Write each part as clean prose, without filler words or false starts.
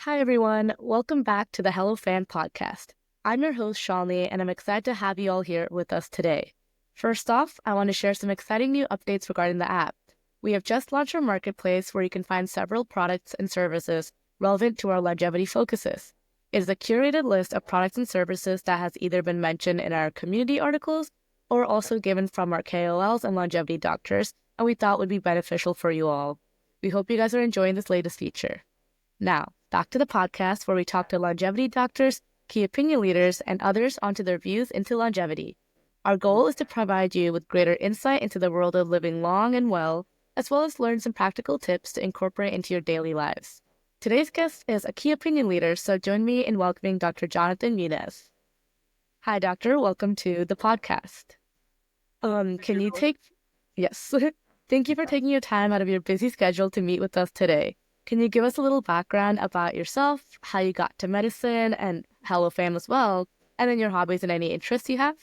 Hi, everyone. Welcome back to the HelloFam podcast. I'm your host, Shalini, and I'm excited to have you all here with us today. First off, I want to share some exciting new updates regarding the app. We have just launched our marketplace where you can find several products and services relevant to our longevity focuses. It is a curated list of products and services that has either been mentioned in our community articles or also given from our KOLs and longevity doctors, and we thought would be beneficial for you all. We hope you guys are enjoying this latest feature. Now, back to the podcast where we talk to longevity doctors, key opinion leaders, and others onto their views into longevity. Our goal is to provide you with greater insight into the world of living long and well, as well as learn some practical tips to incorporate into your daily lives. Today's guest is a key opinion leader, so join me in welcoming Dr. Jhonatan Munoz. Hi, doctor. Welcome to the podcast. Yes. Thank you for taking your time out of your busy schedule to meet with us today. Can you give us a little background about yourself, how you got to medicine and HelloFam as well, and then your hobbies and any interests you have?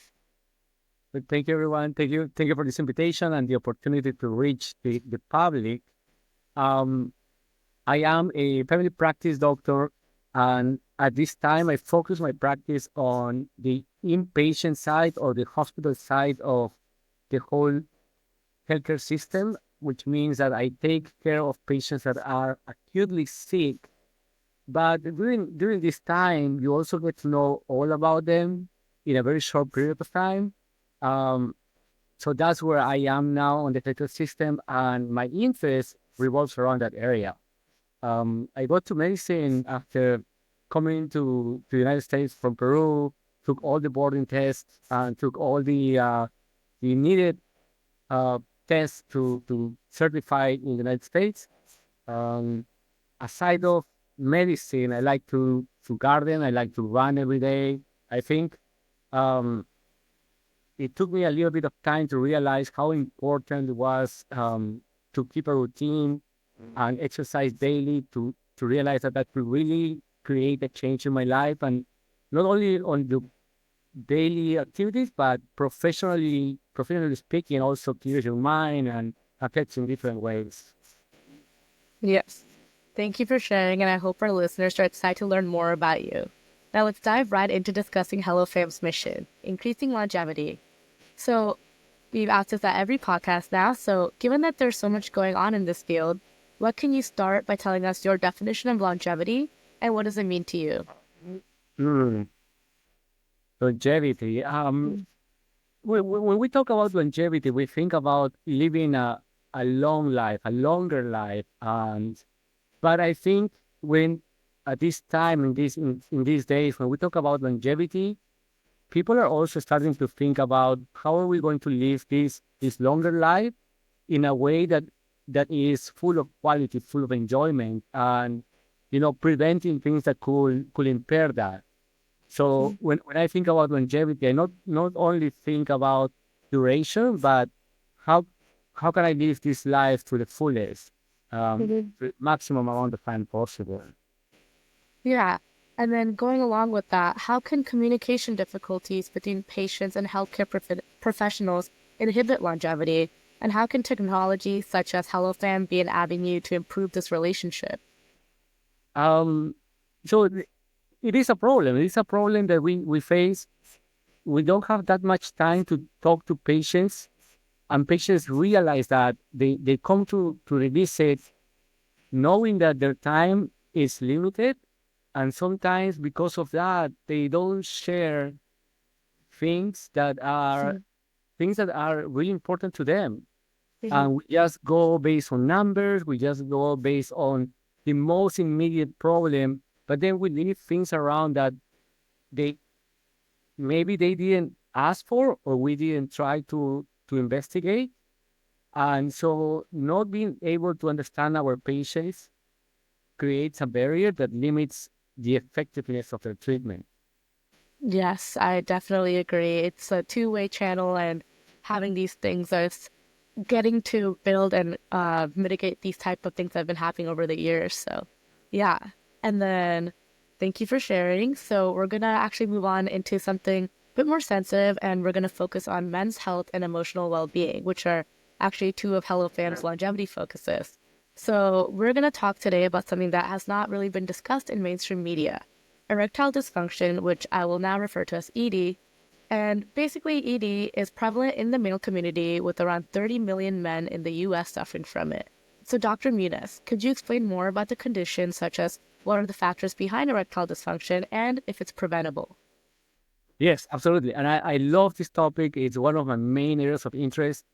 Thank you, everyone. Thank you for this invitation and the opportunity to reach the public. I am a family practice doctor, and at this time, I focus my practice on the inpatient side or the hospital side of the whole healthcare system, which means that I take care of patients that are acutely sick. But during this time, you also get to know all about them in a very short period of time. Um, so that's where I am now on the healthcare system, and my interest revolves around that area. I got to medicine after coming to the United States from Peru, took all the boarding tests, and took all the needed uh, tests to certify in the United States. Um, Aside of medicine, I like to garden. I like to run every day. I think um, it took me a little bit of time to realize how important it was to keep a routine and exercise daily to realize that could really create a change in my life, and not only on the daily activities, but professionally speaking, also clears your mind and affects in different ways. Yes. Thank you for sharing, and I hope our listeners are excited to learn more about you. Now let's dive right into discussing HelloFam's mission, increasing longevity. So we've asked this at every podcast now, so given that there's so much going on in this field, what can you start by telling us your definition of longevity and what does it mean to you? Mm, Longevity. When we talk about longevity, we think about living a long life, a longer life. But I think when at this time in these days, when we talk about longevity, people are also starting to think about how are we going to live this longer life in a way that is full of quality, full of enjoyment, and preventing things that could impair that. So when I think about longevity, I not only think about duration, but how how can I live this life to the fullest, Mhm. the maximum amount of time possible. Yeah. And then going along with that, how can communication difficulties between patients and healthcare professionals inhibit longevity? And how can technology such as HelloFam be an avenue to improve this relationship? Um, so it is a problem. It is a problem that we face. We don't have that much time to talk to patients, and patients realize that they come to the visit knowing that their time is limited, and sometimes because of that, they don't share things that are really important to them. Mhm. And we just go based on numbers, we just go based on the most immediate problem, but then we leave things around that they maybe they didn't ask for or we didn't try to investigate. And so not being able to understand our patients creates a barrier that limits the effectiveness of their treatment. Yes, I definitely agree. It's a two-way channel, and having these things is getting to build and mitigate these type of things that have been happening over the years. So, yeah. And then thank you for sharing. So we're gonna actually move on into something a bit more sensitive, and we're gonna focus on men's health and emotional well-being, which are actually two of HelloFam's longevity focuses. So, we're going to talk today about something that has not really been discussed in mainstream media, erectile dysfunction, which I will now refer to as ED. And basically, ED is prevalent in the male community with around 30 million men in the US suffering from it. So, Dr. Munoz, could you explain more about the condition, such as what are the factors behind erectile dysfunction and if it's preventable? Yes, absolutely. And I love this topic. It's one of my main areas of interest.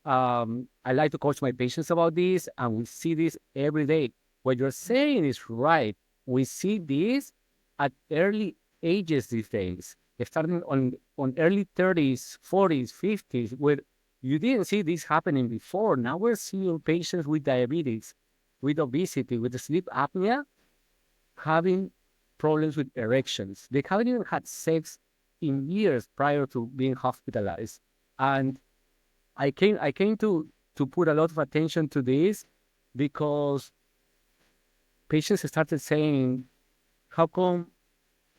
I like to coach my patients about this, and we see this every day. What you're saying is right. We see this at early ages these days, starting on early 30s, 40s, 50s, where you didn't see this happening before. Now we're seeing patients with diabetes, with obesity, with sleep apnea, having problems with erections. They haven't even had sex in years prior to being hospitalized. And I came to put a lot of attention to this because patients started saying, how come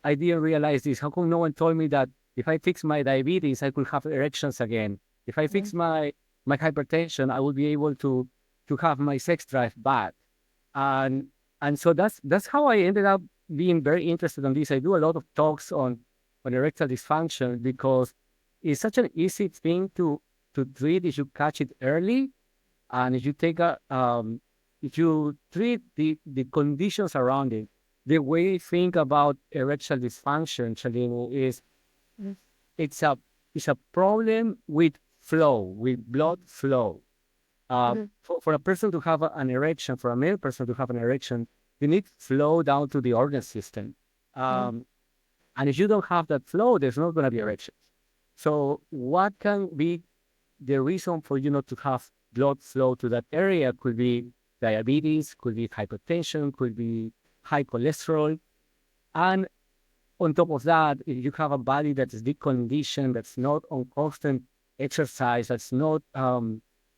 I didn't realize this? How come no one told me that if I fix my diabetes, I could have erections again? If I fix my hypertension, I will be able to have my sex drive back. And and so that's how I ended up being very interested in this. I do a lot of talks on erectile dysfunction because it's such an easy thing to treat if you catch it early, and if you take a if you treat the conditions around it. The way I think about erectile dysfunction, Chalino, is Mhm. it's a it's a problem with flow, with blood flow. Mhm. For a person to have an erection, for a male person to have an erection, you need flow down to the organ system. Mhm. Um, and if you don't have that flow, there's not going to be erections. So what can be the reason for you not to have blood flow to that area? Could be diabetes, could be hypertension, could be high cholesterol. And on top of that, if you have a body that is deconditioned, that's not on constant exercise, that's not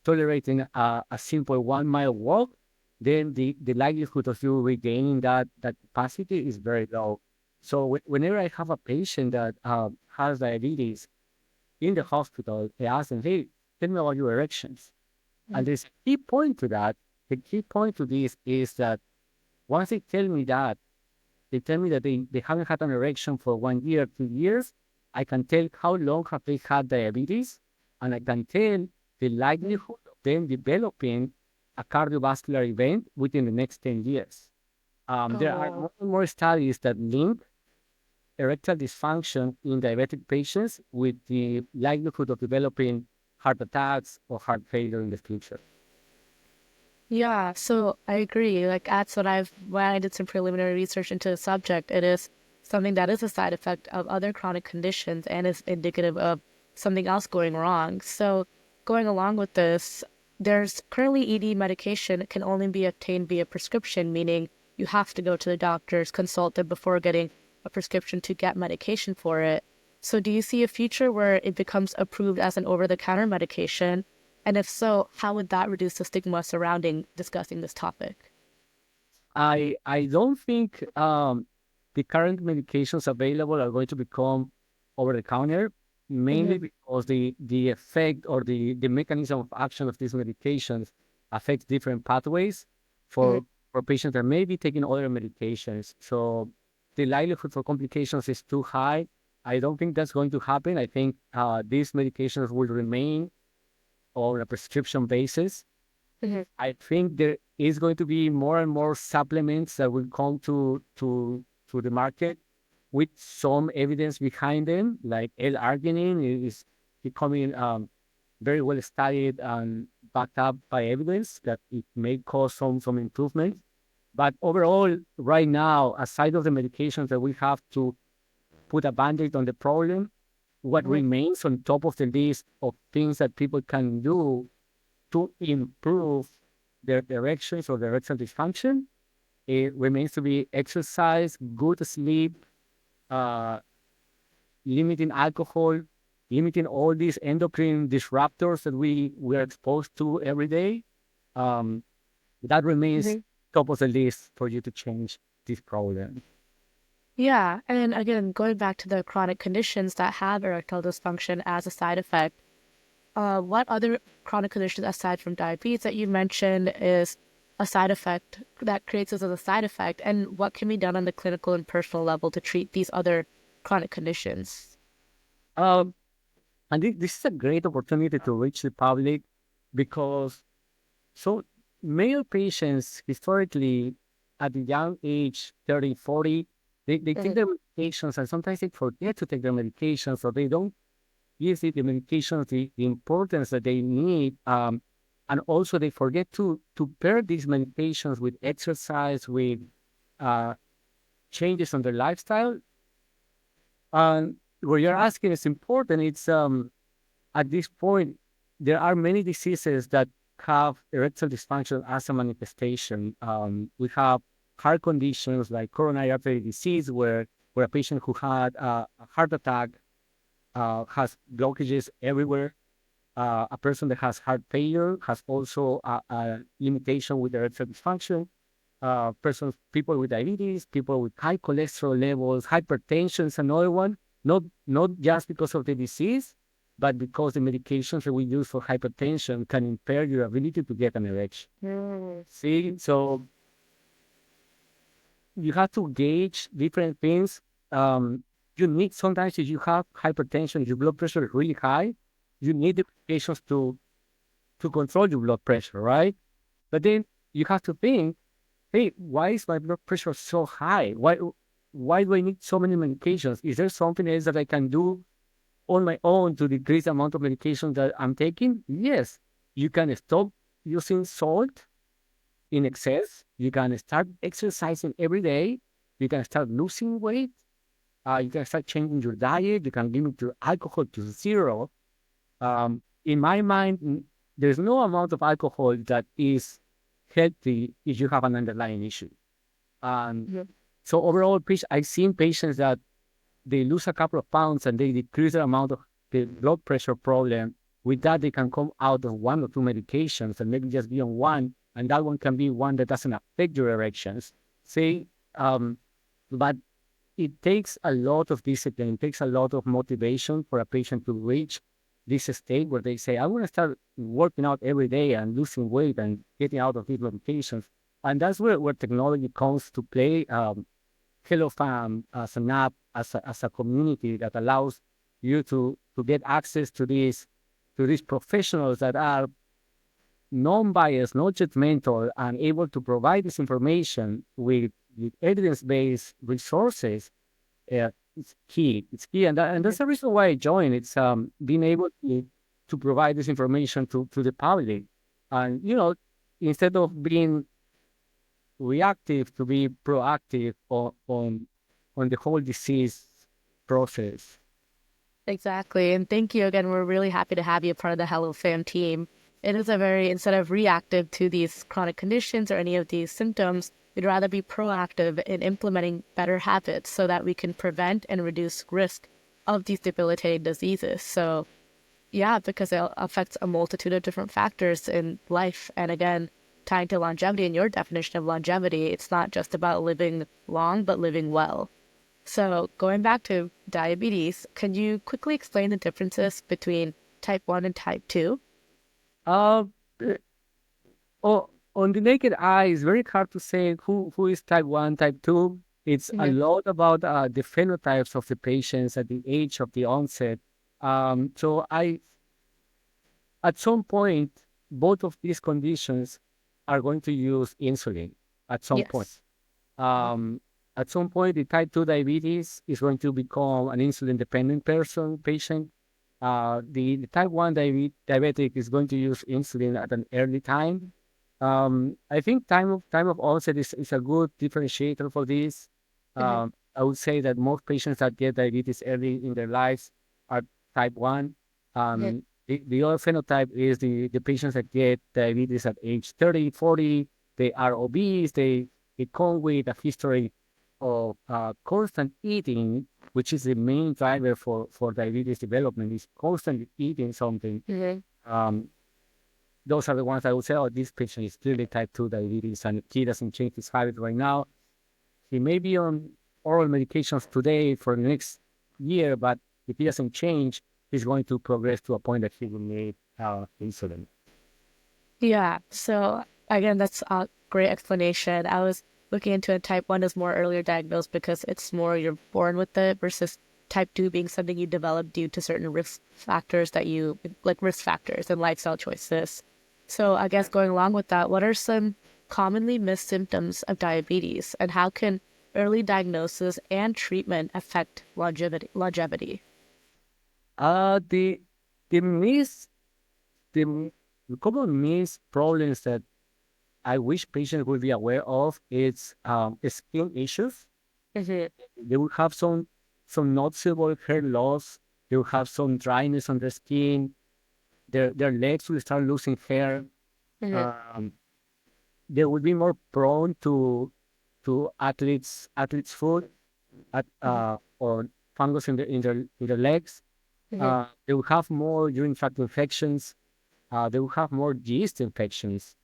tolerating a simple 1 mile walk, then the likelihood of you regaining that capacity is very low. So whenever I have a patient that has diabetes in the hospital, I ask them, hey, tell me about your erections. And Mhm. there's a key point to that. The key point to this is that once they tell me that they haven't had an erection for 1 year, 2 years, I can tell how long have they had diabetes, and I can tell the Mhm. likelihood of them developing a cardiovascular event within the next 10 years. There are Oh, more and more studies that link erectile dysfunction in diabetic patients with the likelihood of developing heart attacks or heart failure in the future. yeah. So I agree. Like that's what when I did some preliminary research into the subject, it is something that is a side effect of other chronic conditions and is indicative of something else going wrong. So going along with this, there's currently ED medication can only be obtained via prescription, meaning you have to go to the doctor's consultant before getting a prescription to get medication for it. So do you see a future where it becomes approved as an over-the-counter medication? And if so, how would that reduce the stigma surrounding discussing this topic? I don't think the current medications available are going to become over the counter, mainly Hmm. because the effect or the mechanism of action of these medications affects different pathways Hmm. for patients that may be taking other medications. So the likelihood for complications is too high. I don't think that's going to happen. I think these medications will remain on a prescription basis. Hmm. I think there is going to be more and more supplements that will come to the market with some evidence behind them, like L-arginine is becoming very well studied and backed up by evidence that it may cause some improvement. But overall, right now, aside of the medications that we have to put a band-aid on the problem, what Hmm. remains on top of the list of things that people can do to improve their directions or their erectile dysfunction, it remains to be exercise, good sleep, uh, limiting alcohol, limiting all these endocrine disruptors that we are exposed to every day. Um, that remains Hmm. top of the list for you to change this problem. Yeah. And again, going back to the chronic conditions that have erectile dysfunction as a side effect, what other chronic conditions aside from diabetes that you mentioned is a side effect that creates this as a side effect, and what can be done on the clinical and personal level to treat these other chronic conditions? Um, and this is a great opportunity to reach the public because so male patients historically at the young age, 30, 40, they take Mhm. their medications and sometimes they forget to take their medications or they don't give the medications the importance that they need. And also they forget to pair these medications with exercise, with uh, changes on their lifestyle. And what you're asking is important. It's at this point, there are many diseases that have erectile dysfunction as a manifestation. We have heart conditions like coronary artery disease, where a patient who had a heart attack has blockages everywhere. A person that has heart failure has also a limitation with erectile dysfunction. People with diabetes, people with high cholesterol levels, hypertension is another one. Not just because of the disease, but because the medications that we use for hypertension can impair your ability to get an erection. Mm. See, so you have to gauge different things. You need sometimes if you have hypertension, your blood pressure is really high, you need the medications to control your blood pressure, right? But then you have to think, hey, why is my blood pressure so high? Why do I need so many medications? Is there something else that I can do on my own to decrease the amount of medication that I'm taking? Yes, you can stop using salt in excess. You can start exercising every day. You can start losing weight. You can start changing your diet. You can limit your alcohol to zero. In my mind, there's no amount of alcohol that is healthy if you have an underlying issue. Um, Yeah. so overall, I've seen patients that they lose a couple of pounds and they decrease the amount of the blood pressure problem. With that, they can come out of one or two medications and maybe just be on one, and that one can be one that doesn't affect your erections. See, but it takes a lot of discipline, it takes a lot of motivation for a patient to reach this state where they say, I want to start working out every day and losing weight and getting out of these medications. And that's where technology comes to play. HelloFam as an app, as a community that allows you to get access to these professionals that are non-biased, not judgmental, and able to provide this information with evidence-based resources. It's key. It's key, and that's the reason why I joined. It's being able to provide this information to the public, and instead of being reactive, to be proactive on the whole disease process. Exactly. And thank you again. We're really happy to have you part of the HelloFam team. It is a very, instead of reactive to these chronic conditions or any of these symptoms, we'd rather be proactive in implementing better habits so that we can prevent and reduce risk of these debilitating diseases. So, yeah, because it affects a multitude of different factors in life. And again, tying to longevity and your definition of longevity, it's not just about living long, but living well. So, going back to diabetes, can you quickly explain the differences between type 1 and type 2? Uh, eh, on the naked eye, it's very hard to say who is type 1, type 2. It's a Hmm. lot about the phenotypes of the patients at the age of the onset. So at some point, both of these conditions are going to use insulin at some point. Yes. Um, at some point, the type 2 diabetes is going to become an insulin dependent patient. The type 1 diabetic is going to use insulin at an early time. I think time of onset is a good differentiator for this. Hmm. I would say that most patients that get diabetes early in their lives are type 1. Hmm. The other phenotype is the patients that get diabetes at age 30, 40. They are obese. They come with a history of constant eating, which is the main driver for diabetes development, is constantly eating something. Hmm. Um, those are the ones I would say, oh, this patient is clearly type 2 diabetes and he doesn't change his habit right now. He may be on oral medications today for the next year, but if he doesn't change, he's going to progress to a point that he will need insulin. Yeah. So again, that's great explanation. I was looking into it. Type 1 is more earlier diagnosed because it's more you're born with it versus type 2 being something you develop due to certain risk factors like risk factors and lifestyle choices. So I guess going along with that, what are some commonly missed symptoms of diabetes and how can early diagnosis and treatment affect longevity? Uh, the the miss the common miss problems that I wish patients would be aware of is skin issues. Mm-hmm. They will have some noticeable hair loss. They will have some dryness on their skin. Their legs will start losing hair. Mm-hmm. Um, they will be more prone to athlete's foot or fungus in their legs. Mm-hmm. They will have more urinary tract infections. They will have more yeast infections.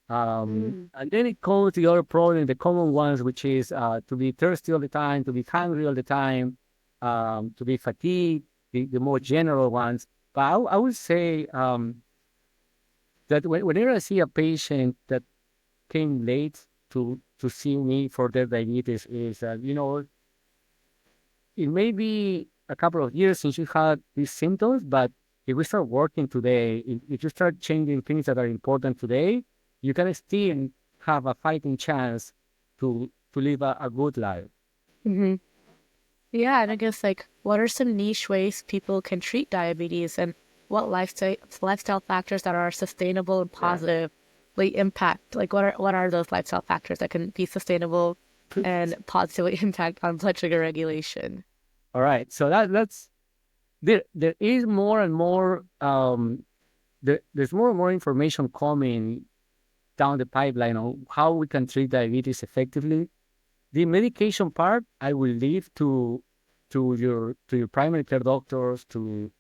Mm-hmm. And then it comes to the other problem, the common ones, which is to be thirsty all the time, to be hungry all the time, to be fatigued, the more general ones. But I would say that whenever I see a patient that came late to see me for their diabetes, is it may be a couple of years since you had these symptoms, but if we start working today, if you start changing things that are important today, you can still have a fighting chance to live a good life. Mm-hmm. Yeah, and I guess like what are some niche ways people can treat diabetes and what lifestyle factors that are sustainable and positively impact like what are those lifestyle factors that can be sustainable and positively impact on blood sugar regulation? All right, so that's there is more and more there's more and more information coming down the pipeline on how we can treat diabetes effectively. The medication part, I will leave to your primary care doctors, to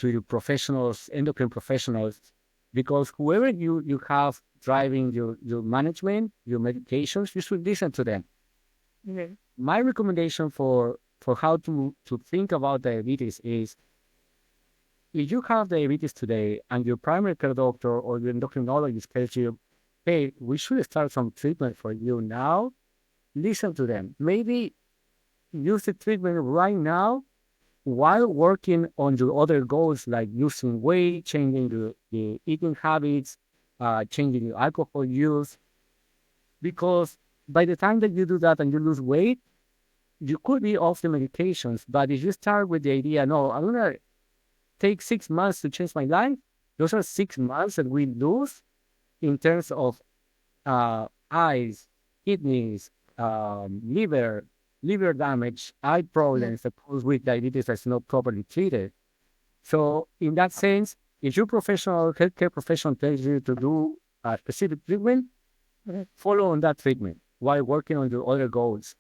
your professionals, endocrine professionals, because whoever you have driving your management, your medications, you should listen to them. Mm-hmm. My recommendation for how to think about diabetes is if you have diabetes today and your primary care doctor or your endocrinologist tells you, hey, we should start some treatment for you now, listen to them. Maybe use the treatment right now while working on your other goals like losing weight, changing the eating habits, changing your alcohol use. Because by the time that you do that and you lose weight, you could be off the medications. But if you start with the idea, no, I'm going to take 6 months to change my life, those are 6 months that we lose in terms of eyes, kidneys, liver damage, eye problems that goes with diabetes that's not properly treated. So in that sense, if your healthcare professional tells you to do a specific treatment, follow on that treatment while working on your other goals.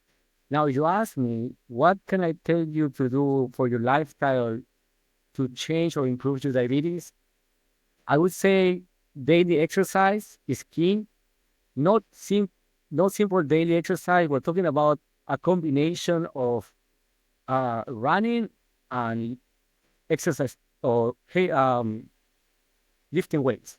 Now, you ask me, what can I tell you to do for your lifestyle to change or improve your diabetes? I would say daily exercise is key. Not sim- not simple daily exercise. We're talking about a combination of running and exercise or lifting weights.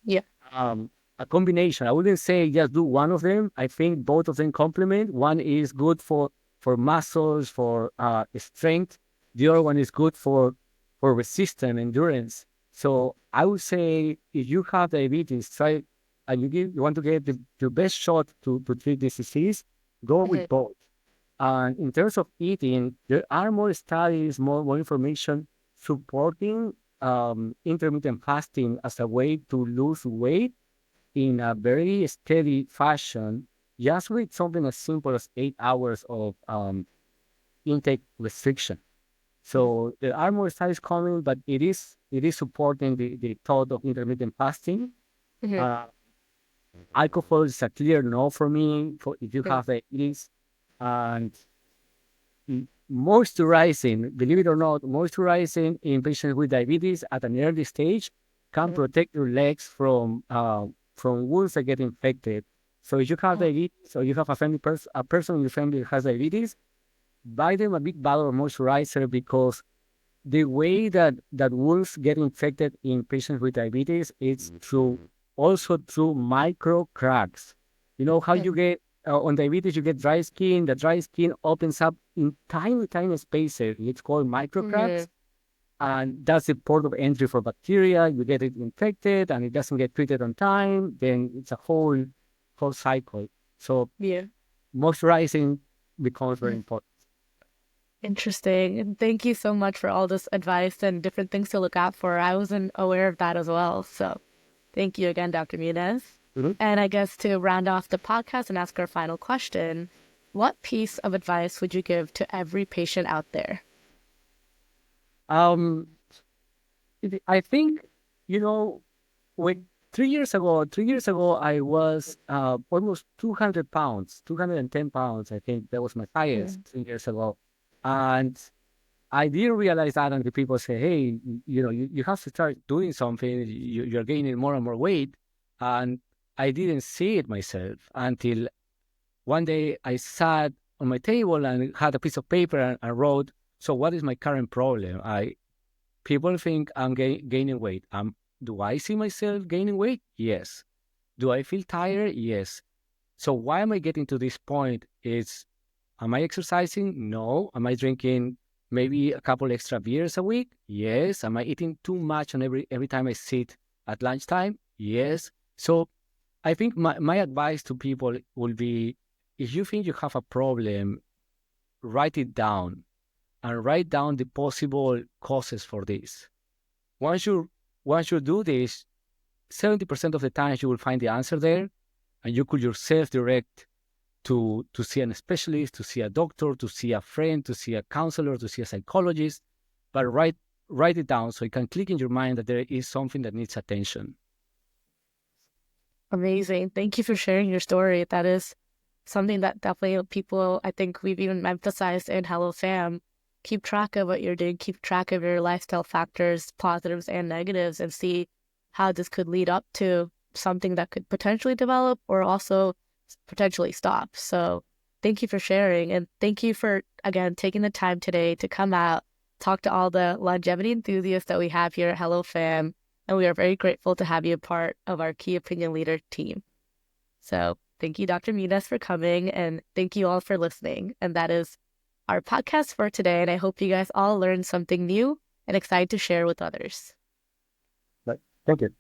Yeah. Um, a combination. I wouldn't say just do one of them. I think both of them complement. One is good for muscles, for strength. The other one is good for resistance, endurance. So I would say if you have diabetes, try and you want to get the best shot to treat this disease, go with both. And in terms of eating, there are more studies, more information supporting intermittent fasting as a way to lose weight in a very steady fashion, just with something as simple as 8 hours of intake restriction. So there are more studies coming, but it is supporting the thought of intermittent fasting. Mm-hmm. Uh, Alcohol is a clear no for me for if you have diabetes. And moisturizing, believe it or not, moisturizing in patients with diabetes at an early stage can protect your legs from wounds that get infected. So if you have diabetes or you have a person in your family that has diabetes, buy them a big bottle of moisturizer because the way that wounds get infected in patients with diabetes is through also through micro cracks. You know how you get on diabetes, you get dry skin. The dry skin opens up in tiny, tiny spaces. It's called micro Mm-hmm. cracks. And that's the port of entry for bacteria. You get it infected and it doesn't get treated on time. Then it's a whole cycle. So Yeah. moisturizing becomes very important. Interesting. And thank you so much for all this advice and different things to look out for. I wasn't aware of that as well. So thank you again, Dr. Munoz. Mhm. And I guess to round off the podcast and ask our final question, what piece of advice would you give to every patient out there? Um, I think, you know, when 3 years ago, I was almost 200 pounds, 210 pounds. I think that was my highest Mm. 3 years ago. And I didn't realize that until people say, hey, you have to start doing something. You're gaining more and more weight. And I didn't see it myself until one day I sat on my table and had a piece of paper and wrote, so what is my current problem? People think I'm gaining weight. Do I see myself gaining weight? Yes. Do I feel tired? Yes. So why am I getting to this point? Am I exercising? No. Am I drinking maybe a couple extra beers a week? Yes. Am I eating too much on every time I sit at lunchtime? Yes. So I think my advice to people will be, if you think you have a problem, write it down and write down the possible causes for this. Once you once you do this, 70% of the times you will find the answer there, and you could yourself direct to see a specialist, to see a doctor, to see a friend, to see a counselor, to see a psychologist. But write it down so it can click in your mind that there is something that needs attention. Amazing. Thank you for sharing your story. That is something that definitely people, I think we've even emphasized in HelloFam. Keep track of what you're doing, keep track of your lifestyle factors, positives and negatives, and see how this could lead up to something that could potentially develop or also potentially stop. So thank you for sharing. And thank you for, again, taking the time today to come out, talk to all the longevity enthusiasts that we have here at HelloFam. And we are very grateful to have you a part of our key opinion leader team. So thank you, Dr. Munoz, for coming, and thank you all for listening. And that is our podcast for today. And I hope you guys all learned something new and excited to share with others. But thank you.